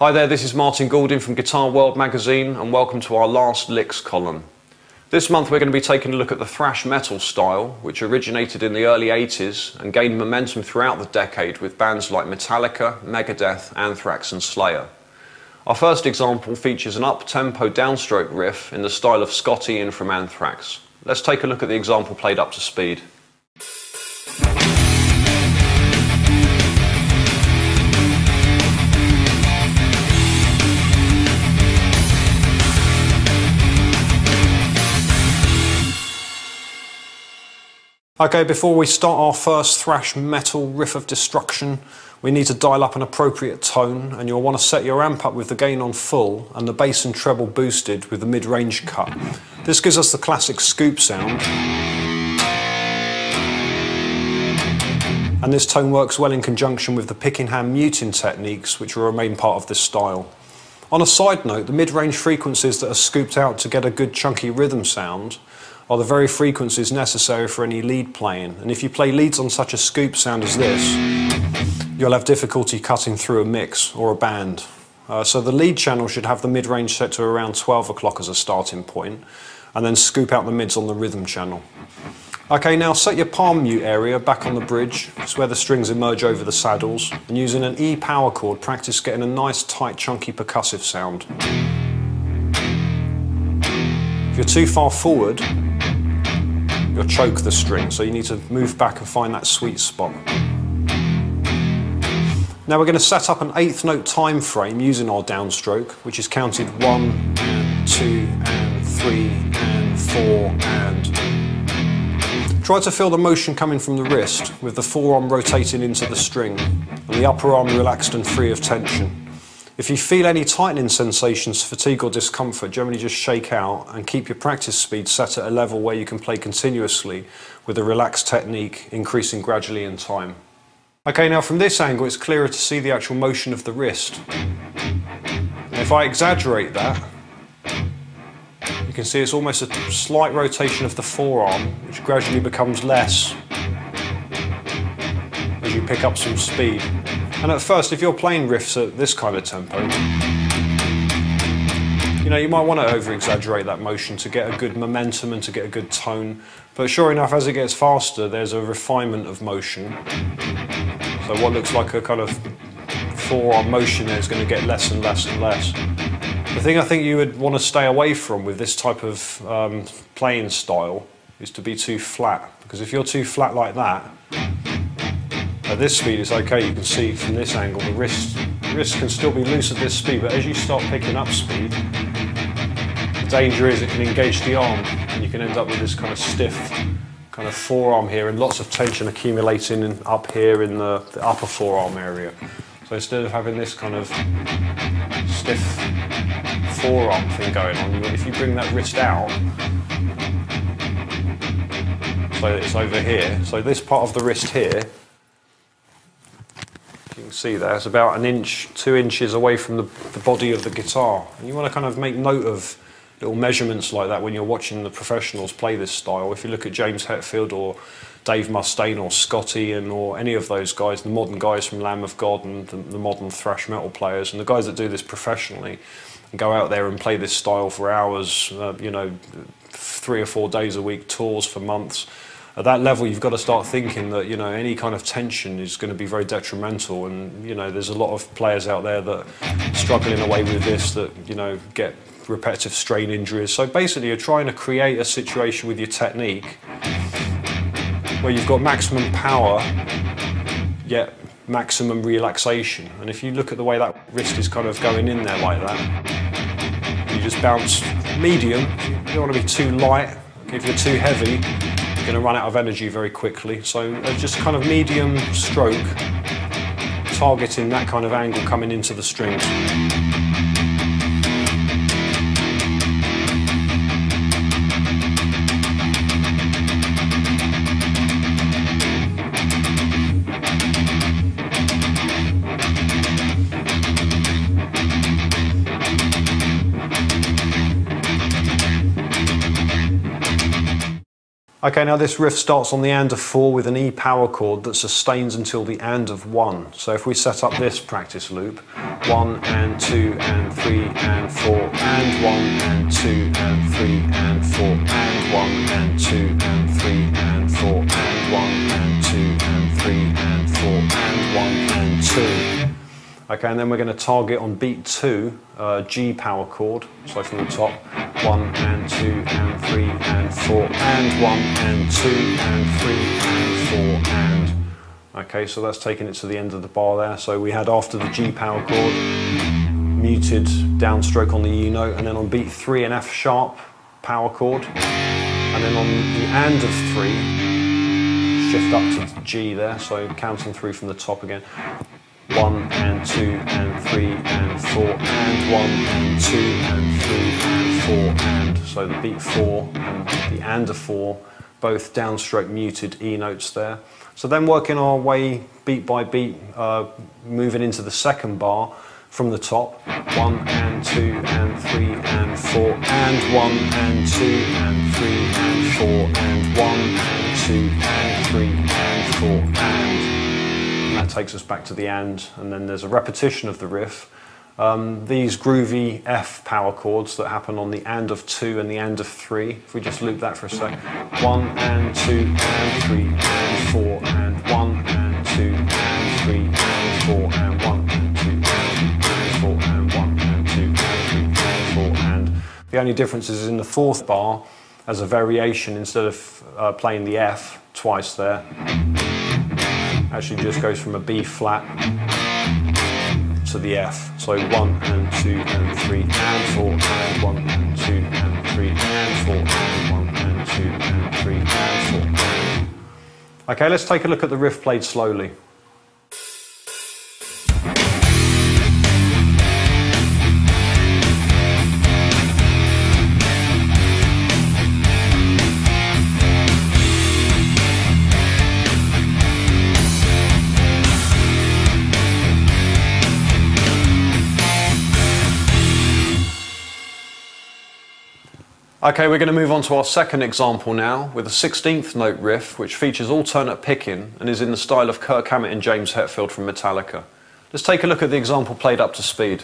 Hi there, this is Martin Goulding from Guitar World magazine and welcome to our last licks column. This month we're going to be taking a look at the thrash metal style, which originated in the early 80s and gained momentum throughout the decade with bands like Metallica, Megadeth, Anthrax and Slayer. Our first example features an up-tempo downstroke riff in the style of Scott Ian from Anthrax. Let's take a look at the example played up to speed. Okay, before we start our first thrash metal riff of destruction, we need to dial up an appropriate tone, and you'll want to set your amp up with the gain on full and the bass and treble boosted with the mid-range cut. This gives us the classic scoop sound, and this tone works well in conjunction with the picking hand muting techniques, which will remain part of this style. On a side note, the mid-range frequencies that are scooped out to get a good chunky rhythm sound are the very frequencies necessary for any lead playing, and if you play leads on such a scoop sound as this, you'll have difficulty cutting through a mix or a band. So the lead channel should have the mid-range set to around 12 o'clock as a starting point, and then scoop out the mids on the rhythm channel. Okay, now set your palm mute area back on the bridge. It's where the strings emerge over the saddles, and using an E power chord, practice getting a nice tight chunky percussive sound. If you're too far forward, you'll choke the string, so you need to move back and find that sweet spot. Now we're going to set up an eighth note time frame using our downstroke, which is counted 1 and 2 and 3 and 4 and... Try to feel the motion coming from the wrist, with the forearm rotating into the string and the upper arm relaxed and free of tension. If you feel any tightening sensations, fatigue or discomfort, generally just shake out and keep your practice speed set at a level where you can play continuously with a relaxed technique, increasing gradually in time. Okay, now from this angle it's clearer to see the actual motion of the wrist. And if I exaggerate that, you can see it's almost a slight rotation of the forearm, which gradually becomes less as you pick up some speed. And at first, if you're playing riffs at this kind of tempo, you might want to over-exaggerate that motion to get a good momentum and to get a good tone. But sure enough, as it gets faster, there's a refinement of motion. So what looks like a kind of forearm motion there is going to get less and less and less. The thing I think you would want to stay away from with this type of playing style is to be too flat. Because if you're too flat like that, at this speed it's okay, you can see from this angle the wrist can still be loose at this speed, but as you start picking up speed, the danger is it can engage the arm and you can end up with this kind of stiff kind of forearm here and lots of tension accumulating up here in the upper forearm area. So instead of having this kind of stiff forearm thing going on, if you bring that wrist out, so it's over here, so this part of the wrist here, you can see there, it's about 1 inch, 2 inches away from the body of the guitar. And you want to kind of make note of little measurements like that when you're watching the professionals play this style. If you look at James Hetfield or Dave Mustaine or Scott Ian or any of those guys, the modern guys from Lamb of God and the modern thrash metal players, and the guys that do this professionally and go out there and play this style for hours, 3 or 4 days a week, tours for months. At that level, you've got to start thinking that any kind of tension is going to be very detrimental, and there's a lot of players out there that struggle in a way with this that get repetitive strain injuries. So basically, you're trying to create a situation with your technique where you've got maximum power yet maximum relaxation. And if you look at the way that wrist is kind of going in there like that, you just bounce medium. You don't want to be too light. If you're too heavy, you're going to run out of energy very quickly. So just kind of medium stroke, targeting that kind of angle coming into the strings. Okay, now this riff starts on the and of 4 with an E power chord that sustains until the and of 1. So if we set up this practice loop, 1 and 2 and 3 and 4 and 1 and 2 and 3 and 4 and 1 and 2 and 3 and 4 and 1 and 2 and 3 and 4 and 1 and 2. Okay, and then we're going to target on beat 2, G power chord, so from the top, 1 and 2 and 3 and 4 and 1 and 2 and 3 and 4 and... Okay, so that's taking it to the end of the bar there. So we had after the G power chord, muted downstroke on the E note, and then on beat 3 an F sharp power chord, and then on the and of 3, shift up to G there, so counting through from the top again. 1 and 2 and 3 and 4 and 1 and 2 and 3 and 4 and, so the beat 4 and the and of 4, both downstroke muted E notes there. So then working our way beat by beat, moving into the second bar from the top, 1 and 2 and 3 and 4 and 1 and 2 and 3 and 4 and 1 and 2 and 3 and 4 and that takes us back to the and then there's a repetition of the riff. These groovy F power chords that happen on the and of 2 and the and of 3, if we just loop that for a sec. 1 and 2 and 3 and 4 and 1 and 2 and 3 and 4 and 1 and 2 and 4 and 1 and 2 and 3 and 4 and... The only difference is in the fourth bar, as a variation, instead of playing the F twice there, actually just goes from a B flat to the F. So 1 and 2 and 3 and 4 and 1 and 2 and 3 and 4 and 1 and 2 and 3 and 4. Okay, let's take a look at the riff played slowly. Okay, we're going to move on to our second example now with a 16th note riff which features alternate picking and is in the style of Kirk Hammett and James Hetfield from Metallica. Let's take a look at the example played up to speed.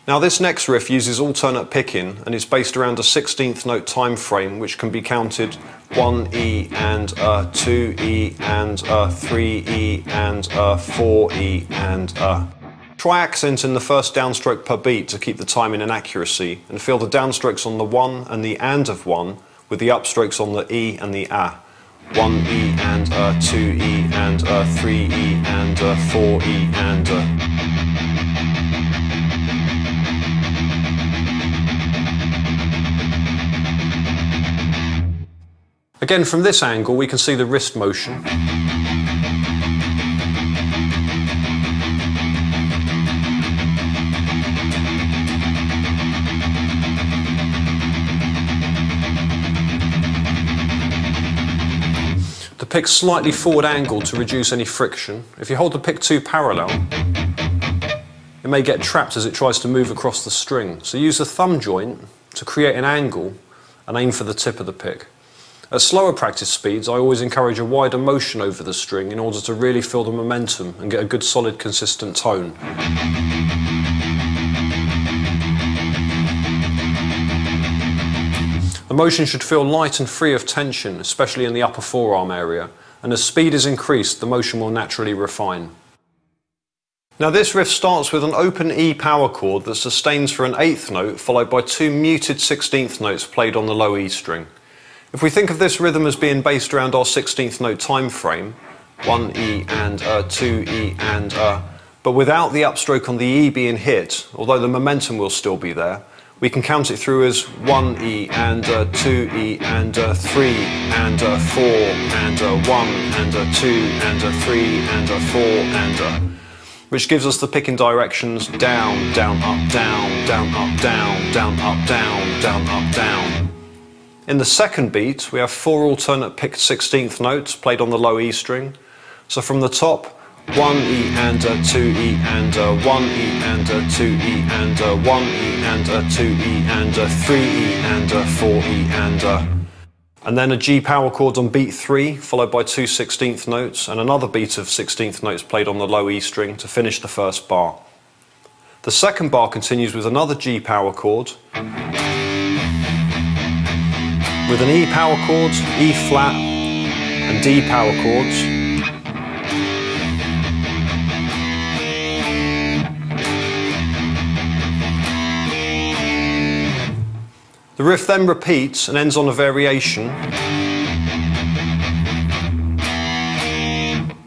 Now this next riff uses alternate picking and is based around a 16th note time frame which can be counted 1E and 2E and 3E and 4E and Try accenting the first downstroke per beat to keep the timing and accuracy, and feel the downstrokes on the 1 and the and of 1 with the upstrokes on the E and the A. 1E and 2E and 3E and 4E and Again, from this angle, we can see the wrist motion. The pick's slightly forward angled to reduce any friction. If you hold the pick too parallel, it may get trapped as it tries to move across the string. So use the thumb joint to create an angle and aim for the tip of the pick. At slower practice speeds, I always encourage a wider motion over the string in order to really feel the momentum and get a good solid consistent tone. The motion should feel light and free of tension, especially in the upper forearm area, and as speed is increased, the motion will naturally refine. Now this riff starts with an open E power chord that sustains for an 8th note followed by 2 muted 16th notes played on the low E string. If we think of this rhythm as being based around our 16th note time frame, 1E and 2E and but without the upstroke on the E being hit, although the momentum will still be there, we can count it through as 1E and 2E and 3 and 4 and 1 and 2 and 3 and 4 and which gives us the picking directions down, down, up, down, down, up, down, down, up, down, down, up, down. In the second beat, we have 4 alternate picked 16th notes played on the low E string. So from the top, 1 E and a 2 E and a 1 E and a 2 E and a 1 E and a 2 E and a 3 E and a 4 E and a... And then a G power chord on beat 3, followed by 2 16th notes and another beat of 16th notes played on the low E string to finish the first bar. The second bar continues with another G power chord, with an E power chord, E flat and D power chords. The riff then repeats and ends on a variation.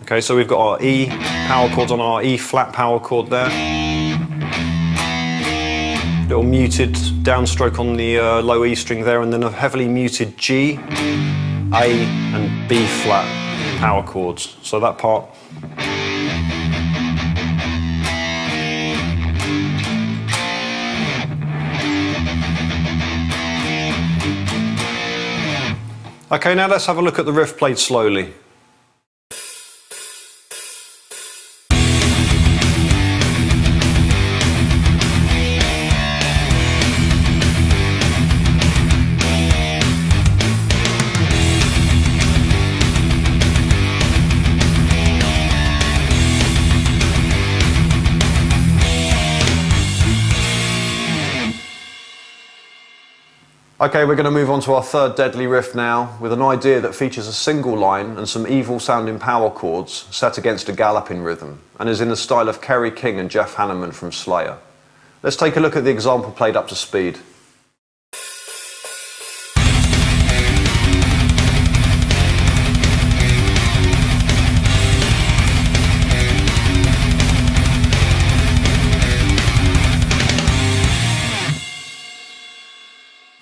Okay, so we've got our E power chord on our E flat power chord there. Little muted downstroke on the low E string there, and then a heavily muted G, A and B flat power chords. So that part. Okay, now let's have a look at the riff played slowly. Okay, we're going to move on to our third deadly riff now, with an idea that features a single line and some evil sounding power chords set against a galloping rhythm, and is in the style of Kerry King and Jeff Hanneman from Slayer. Let's take a look at the example played up to speed.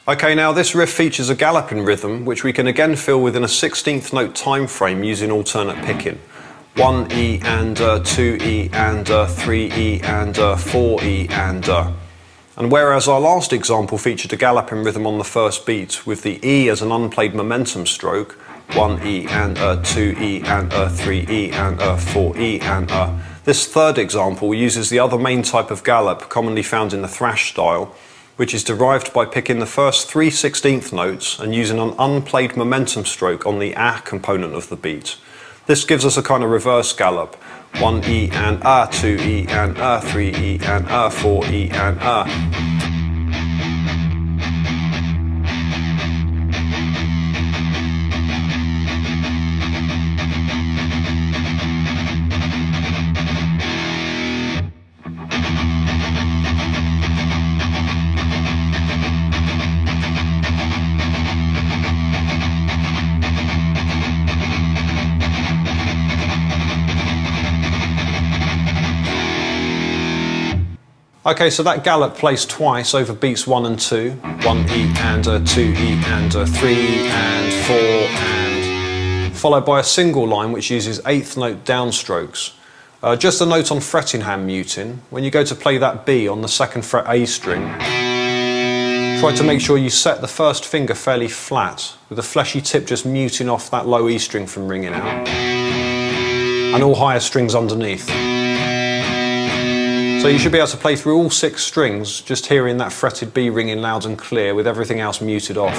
Okay, now this riff features a galloping rhythm which we can again fill within a 16th note time frame using alternate picking. 1 E and 2 E and 3 E and 4 E and... And whereas our last example featured a galloping rhythm on the first beat with the E as an unplayed momentum stroke, 1 E and 2 E and 3 E and 4 E and... This third example uses the other main type of gallop commonly found in the thrash style, which is derived by picking the first 3 16th notes and using an unplayed momentum stroke on the A component of the beat. This gives us a kind of reverse gallop. 1 E and 2 E and 3 E and 4 E and Okay, so that gallop plays twice over beats 1 and 2. 1 E and 2 E and 3 E and 4 and... followed by a single line which uses 8th note downstrokes. Just a note on fretting hand muting. When you go to play that B on the 2nd fret A string, try to make sure you set the first finger fairly flat, with the fleshy tip just muting off that low E string from ringing out, and all higher strings underneath. So you should be able to play through all 6 strings, just hearing that fretted B ringing loud and clear with everything else muted off.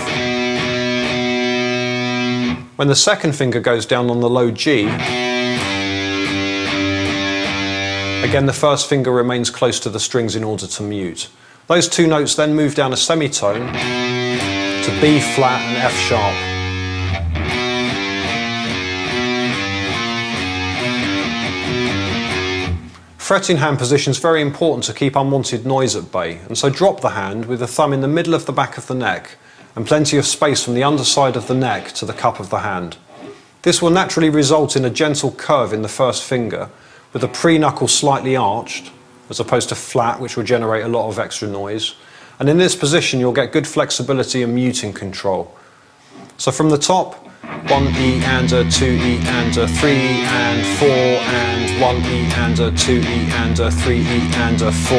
When the second finger goes down on the low G, again the first finger remains close to the strings in order to mute. Those 2 notes then move down a semitone to B flat and F sharp. Fretting hand position is very important to keep unwanted noise at bay, and so drop the hand with the thumb in the middle of the back of the neck and plenty of space from the underside of the neck to the cup of the hand. This will naturally result in a gentle curve in the first finger, with the pre-knuckle slightly arched, as opposed to flat, which will generate a lot of extra noise. And in this position you'll get good flexibility and muting control. So from the top, 1 E and 2 E and 3 E and 4 and 1 E and 2 E and 3 E and 4.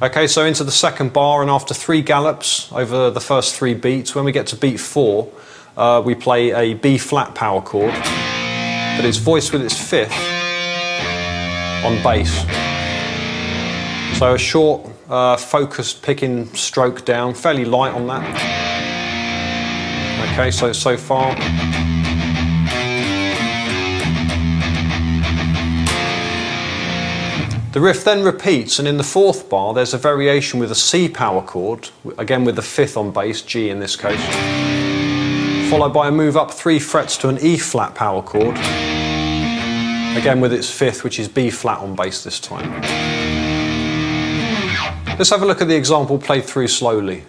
Okay, so into the second bar, and after 3 gallops over the first 3 beats, when we get to beat 4, we play a B flat power chord, but it's voiced with its 5th on bass. So a short, focused picking stroke down, fairly light on that. Okay, so far. The riff then repeats, and in the 4th bar there's a variation with a C power chord, again with the 5th on bass, G in this case, followed by a move up 3 frets to an E flat power chord, again with its 5th, which is B flat on bass this time. Let's have a look at the example played through slowly.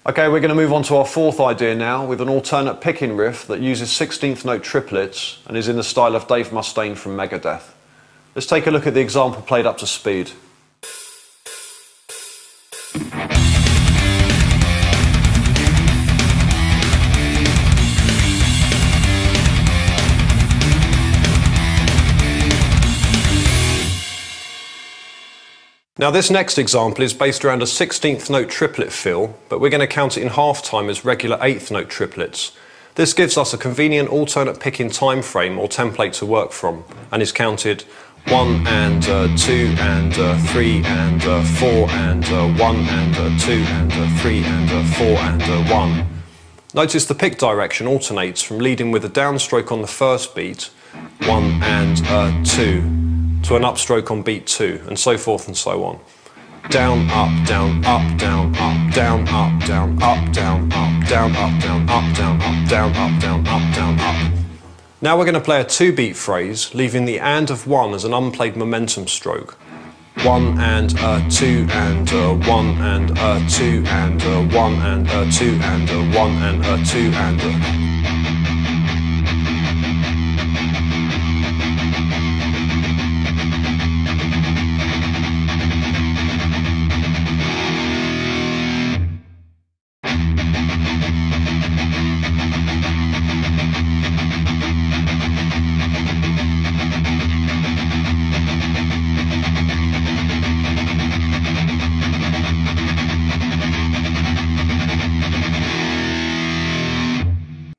Okay, we're going to move on to our 4th idea now with an alternate picking riff that uses 16th note triplets and is in the style of Dave Mustaine from Megadeth. Let's take a look at the example played up to speed. Now this next example is based around a 16th note triplet fill, but we're going to count it in half time as regular 8th note triplets. This gives us a convenient alternate picking time frame or template to work from, and is counted 1 and 2 and 3 and 4 and 1 and 2 and 3 and 4 and 1. Notice the pick direction alternates from leading with a downstroke on the first beat, 1 and 2, to an upstroke on beat 2, and so forth and so on. Down, up, down, up, down, up, down, up, down, up, down, up, down, up, down, up, down, up, down, up, down, up, down, up. Now we're going to play a 2-beat phrase, leaving the and of 1 as an unplayed momentum stroke. 1 and 2 and 1 and 2 and 1 and 2 and 1 and 2 and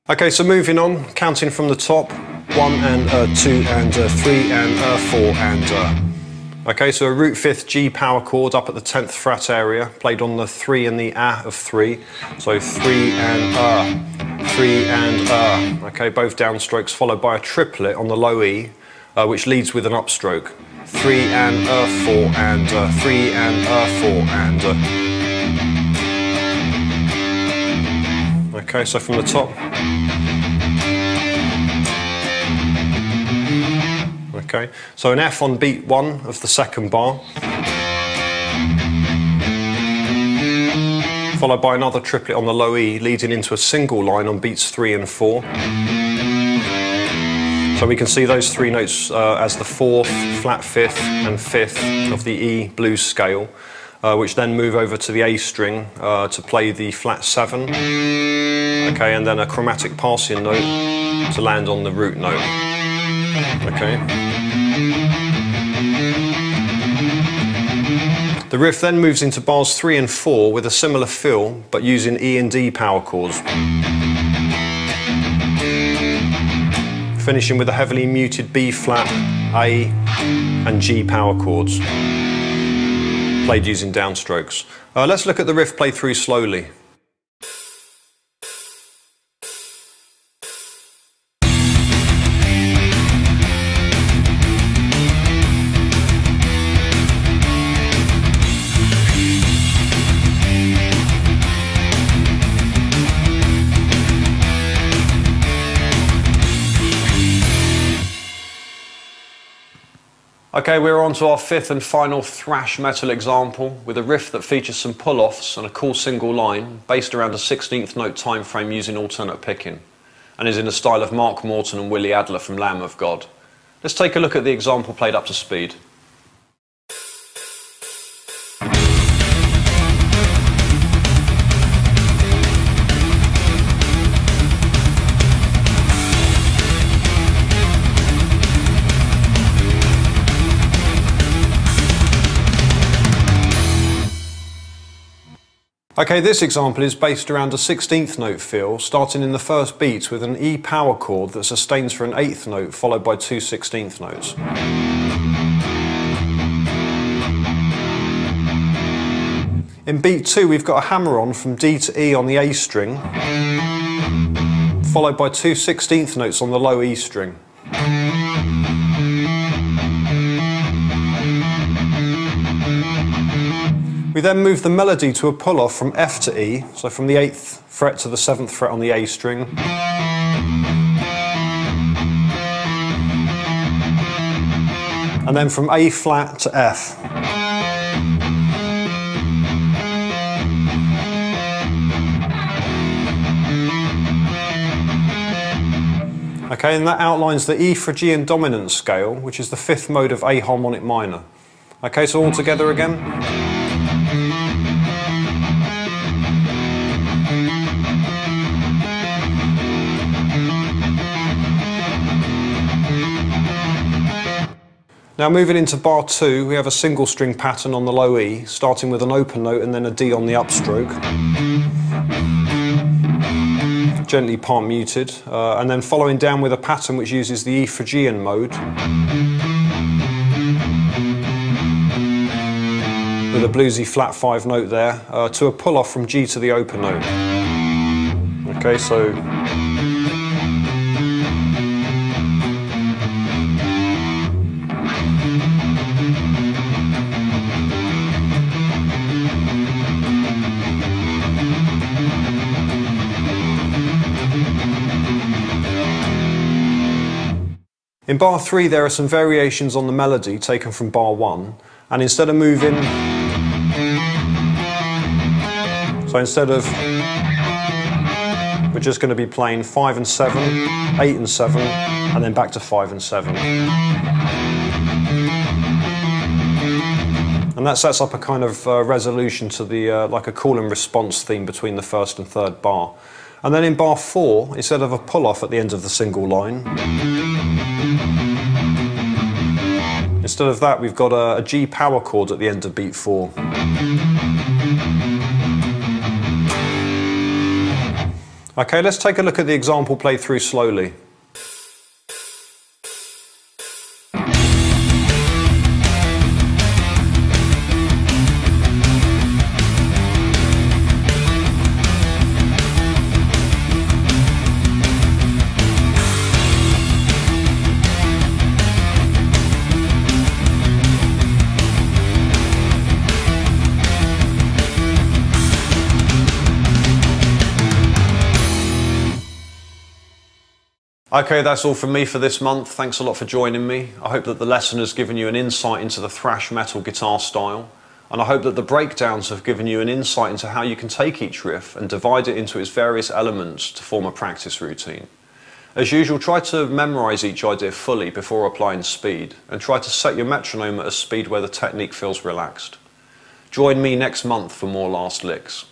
Okay, so moving on, counting from the top, 1 and 2 and 3 and 4 and... Okay, so a root 5th G power chord up at the 10th fret area, played on the 3 and the A of 3. So 3 and 3 and okay, both downstrokes followed by a triplet on the low E, which leads with an upstroke. 3 and 4 and 3 and 4 and... Okay, so from the top. Okay, so an F on beat 1 of the second bar, followed by another triplet on the low E, leading into a single line on beats 3 and 4. So we can see those 3 notes as the 4th, flat 5th and 5th of the E blues scale, which then move over to the A string to play the flat 7. Okay, and then a chromatic passing note to land on the root note. Okay. The riff then moves into bars 3 and 4 with a similar fill, but using E and D power chords. Finishing with a heavily muted B flat, A and G power chords, played using downstrokes. Let's look at the riff played through slowly. Okay, we're on to our fifth and final thrash metal example with a riff that features some pull-offs and a cool single line based around a 16th note time frame using alternate picking, and is in the style of Mark Morton and Willie Adler from Lamb of God. Let's take a look at the example played up to speed. Okay, this example is based around a 16th note feel, starting in the first beat with an E power chord that sustains for an 8th note followed by two 16th notes. In beat 2 we've got a hammer-on from D to E on the A string, followed by two 16th notes on the low E string. We then move the melody to a pull-off from F to E, so from the 8th fret to the 7th fret on the A string. And then from A flat to F. Okay, and that outlines the E Phrygian dominant scale, which is the 5th mode of A harmonic minor. Okay, so all together again. Now moving into bar 2, we have a single string pattern on the low E, starting with an open note and then a D on the upstroke. Gently palm muted, and then following down with a pattern which uses the E Phrygian mode, with a bluesy flat 5 note there, to a pull off from G to the open note. Okay, so in bar 3 there are some variations on the melody taken from bar 1, and instead of moving, so instead of, we're just going to be playing 5 and 7, 8 and 7, and then back to 5 and 7. And that sets up a kind of resolution to the, like a call and response theme between the first and third bar. And then in bar 4, instead of a pull-off at the end of the single line, instead of that we've got a G power chord at the end of beat 4. Okay, let's take a look at the example played through slowly. Okay, that's all from me for this month. Thanks a lot for joining me. I hope that the lesson has given you an insight into the thrash metal guitar style, and I hope that the breakdowns have given you an insight into how you can take each riff and divide it into its various elements to form a practice routine. As usual, try to memorise each idea fully before applying speed, and try to set your metronome at a speed where the technique feels relaxed. Join me next month for more last licks.